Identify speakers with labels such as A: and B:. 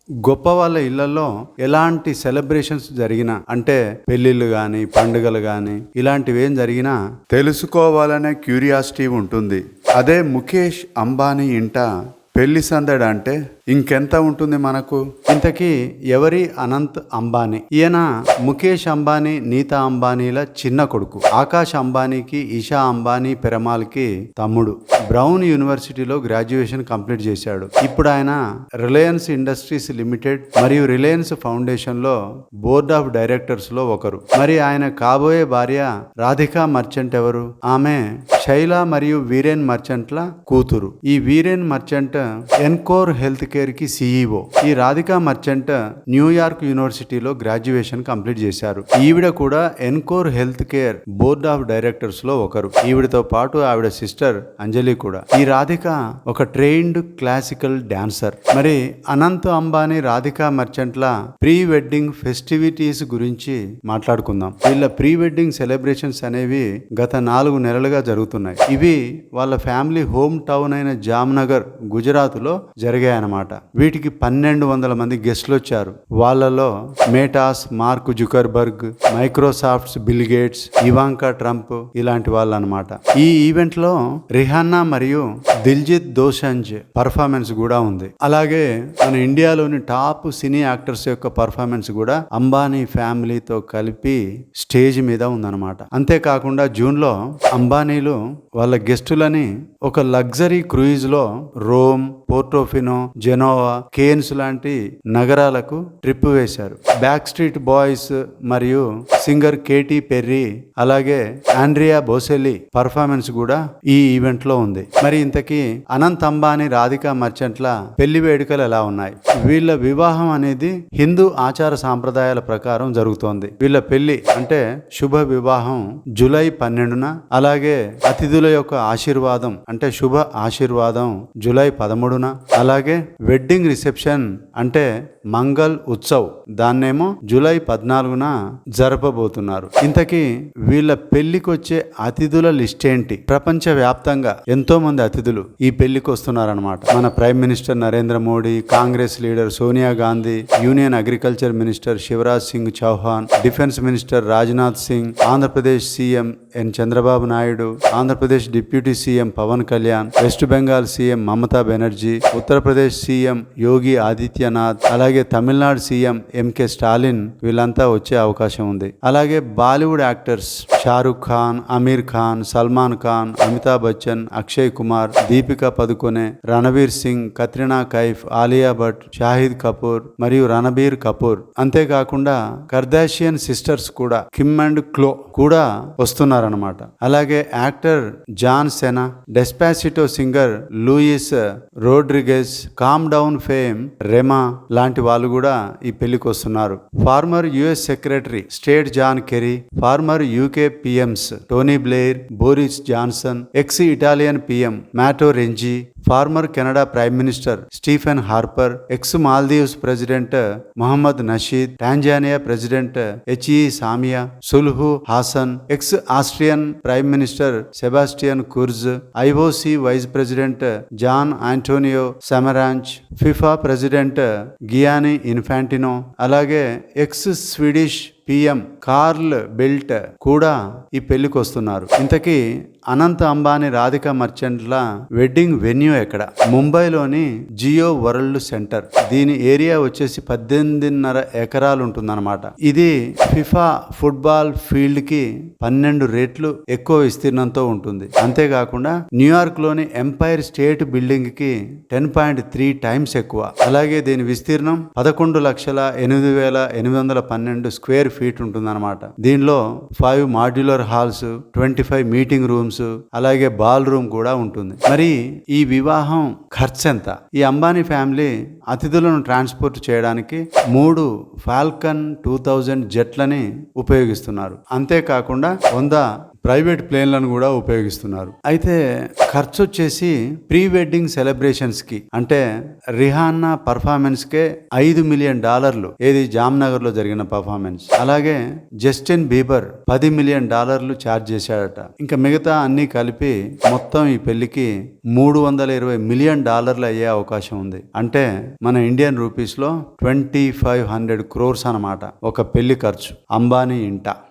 A: గొప్ప వాళ్ళ ఇళ్లలో ఎలాంటి సెలబ్రేషన్స్ జరిగినా, అంటే పెళ్లిళ్ళు గాని పండుగలు గాని ఇలాంటివి ఏం జరిగినా తెలుసుకోవాలనే క్యూరియాసిటీ ఉంటుంది. అదే ముఖేష్ అంబానీ ఇంట పెళ్లి సందడి అంటే ఇంకెంత ఉంటుంది మనకు. ఇంతకీ ఎవరి అనంత్ అంబానీ? ఈయన ముఖేష్ అంబానీ, నీతా అంబానీల చిన్న కొడుకు. ఆకాష్ అంబానీకి ఇషా అంబానీ పెరమాల్కి తమ్ముడు. బ్రౌన్ యూనివర్సిటీలో గ్రాడ్యుయేషన్ కంప్లీట్ చేశాడు. ఇప్పుడు ఆయన రిలయన్స్ ఇండస్ట్రీస్ లిమిటెడ్ మరియు రిలయన్స్ ఫౌండేషన్ లో బోర్డ్ ఆఫ్ డైరెక్టర్స్ లో ఒకరు. మరి ఆయన కాబోయే భార్య రాధికా మర్చెంట్ ఎవరు? ఆమె శైలా మరియు వీరేన్ మర్చెంట్ల కూతురు. ఈ Viren merchant encore health care కి CEO. ఈ రాధికా మర్చెంట్ న్యూయార్క్ యూనివర్సిటీలో గ్రాడ్యుయేషన్ కంప్లీట్ చేశారు. ఈవిడ కూడా encore health care board of directors లో ఒకరు. ఈవిడతో పాటు ఆవిడ సిస్టర్ అంజలి కూడా. ఈ రాధిక ఒక ట్రైన్డ్ క్లాసికల్ డాన్సర్. మరి అనంత్ అంబానీ, రాధికా మర్చెంట్ల ప్రీ వెడ్డింగ్ ఫెస్టివిటీస్ గురించి మాట్లాడుకుందాం. వీళ్ళ ప్రీ వెడ్డింగ్ సెలబ్రేషన్స్ అనేవి గత 4 నెలలుగా జరుగుతున్నాయి. ఇవి వాళ్ళ ఫ్యామిలీ హోమ్ టౌన్ అయిన జామ్నగర్, గుజరాత్ లో జరిగాయన్నమాట. వీటికి 1200 మంది గెస్ట్లు వచ్చారు. వాళ్ళలో Maytas, mark Zuckerberg, Microsoft's bill gates, Ivanka Trump ఇలాంటి వాళ్ళు అనమాట. ఈ ఈవెంట్ లో రిహాన్నా మరియు దిల్జిత్ దోసంజ్ పర్ఫార్మెన్స్ కూడా ఉంది. అలాగే మన ఇండియాలోని టాప్ సినీ యాక్టర్స్ యొక్క పర్ఫార్మెన్స్ కూడా అంబానీ ఫ్యామిలీతో కలిపి స్టేజ్ మీద ఉందన్నమాట. అంతేకాకుండా జూన్ లో అంబానీలు వాళ్ళ గెస్టులని ఒక లగ్జరీ క్రూయిజ్ లో రోమ్, పోర్టోఫినో, జెనోవా, కేన్స్ లాంటి నగరాలకు ట్రిప్ వేశారు. బ్యాక్ స్ట్రీట్ బాయ్స్ మరియు సింగర్ కేటీ పెర్రీ, అలాగే ఆండ్రియా బోసెల్లి పర్ఫార్మెన్స్ కూడా ఈ ఈవెంట్ లో ఉంది. మరి ఇంతకీ అనంత్ అంబానీ, రాధికా మర్చెంట్ల పెళ్లి వేడుకలు ఎలా ఉన్నాయి? వీళ్ళ వివాహం అనేది హిందూ ఆచార సాంప్రదాయాల ప్రకారం జరుగుతోంది. వీళ్ళ పెళ్లి అంటే శుభ వివాహం జూలై 12న, అలాగే అతిథుల యొక్క ఆశీర్వాదం అంటే శుభ ఆశీర్వాదం జూలై 13న, అలాగే వెడ్డింగ్ రిసెప్షన్ అంటే మంగళ్ ఉత్సవ్ దాన్నేమో జూలై 14న జరపబోతున్నారు. ఇంతకీ వీళ్ళ పెళ్లికి వచ్చే అతిథుల లిస్ట్ ఏంటి? ప్రపంచ వ్యాప్తంగా ఎంతో మంది అతిథులు ఈ పెళ్లికి వస్తున్నారన్నమాట. మన prime minister Narendra Modi, Congress leader Sonia Gandhi, union agriculture minister Shivraj Singh Chouhan, defence minister Rajnath Singh, Andhra Pradesh CM N Chandrababu Naidu, Andhra Pradesh deputy CM Pawan Kalyan, west Bengal CM Mamata Banerjee, Uttar Pradesh CM Yogi Adityanath, అలాగే తమిళనాడు సీఎం ఎంకే స్టాలిన్ వీళ్ళంతా వచ్చే అవకాశం ఉంది. అలాగే బాలీవుడ్ యాక్టర్స్ షారుఖ్ ఖాన్, అమీర్ ఖాన్, సల్మాన్ ఖాన్, అమితాబ్ బచ్చన్, అక్షయ్ కుమార్, దీపికా పదుకొనే, రణవీర్ సింగ్, కత్రినా కైఫ్, ఆలియా భట్, షాహిద్ కపూర్ మరియు రణబీర్ కపూర్. అంతేకాకుండా కర్దాషియన్ సిస్టర్స్ కూడా కిమ్ అండ్ క్లో కూడా వస్తున్నారన్నమాట. అలాగే actor John Cena, Despacito singer Luis Rodriguez, Calm Down fame Rema లాంటి వాళ్ళు కూడా ఈ పెళ్లికి వస్తున్నారు. Former US secretary state John Kerry, former UK PMs Tony Blair, Boris Johnson, X Italian PM Matteo Renzi, former Canada prime minister Stephen Harper, ex Maldives president Mohamed Nasheed, Tanzania president HE Samia Suluhu Hassan, ex Austrian prime minister Sebastian Kurz, IOC vice president Juan Antonio Samaranch, FIFA president Gianni Infantino, అలాగే ex Swedish PM Carl Bildt కూడా ఈ పెళ్లికి వస్తున్నారు. ఇంతకీ అనంత్ అంబానీ, రాధికా మర్చెంట్ల wedding venue ఎక్కడ? ముంబైలోని Jio world centre. దీని ఏరియా వచ్చేసి 18.5 ఎకరాలు ఉంటుందన్నమాట. ఇది ఫిఫా ఫుట్బాల్ ఫీల్డ్ కి 12 రెట్లు ఎక్కువ విస్తీర్ణంతో ఉంటుంది. అంతేకాకుండా న్యూయార్క్ లోని ఎంపైర్ స్టేట్ బిల్డింగ్ కి 10.3 టైమ్స్ ఎక్కువ. అలాగే దీని విస్తీర్ణం 11,08,812 స్క్వేర్ ఫీట్ ఉంటుందన్నమాట. దీనిలో 5 మాడ్యులర్ హాల్స్, 25 మీటింగ్ రూమ్స్, అలాగే బాల్ రూమ్ కూడా ఉంటుంది. మరి ఈ వివాహం ఖర్చు ఎంత? ఈ అంబానీ ఫ్యామిలీ అతిథులను ట్రాన్స్పోర్ట్ చేయడానికి 3 ఫాల్కన్ 2000 జెట్లని ఉపయోగిస్తున్నారు. అంతేకాకుండా 100 ప్రైవేట్ ప్లేన్లను కూడా ఉపయోగిస్తున్నారు. అయితే ఖర్చు వచ్చేసి ప్రీ వెడ్డింగ్ సెలబ్రేషన్స్ కి అంటే రిహాన్నా పర్ఫార్మెన్స్ కే $5 మిలియన్, ఏది జామ్నగర్ లో జరిగిన పర్ఫార్మెన్స్. అలాగే జస్టిన్ బీబర్ $10 మిలియన్ ఛార్జ్ చేశాడట. ఇంకా మిగతా అన్ని కలిపి మొత్తం ఈ పెళ్లికి $320 మిలియన్ అయ్యే అవకాశం ఉంది. అంటే మన ఇండియన్ రూపీస్ లో 2500 crores అన్నమాట ఒక పెళ్లి ఖర్చు అంబానీ ఇంట.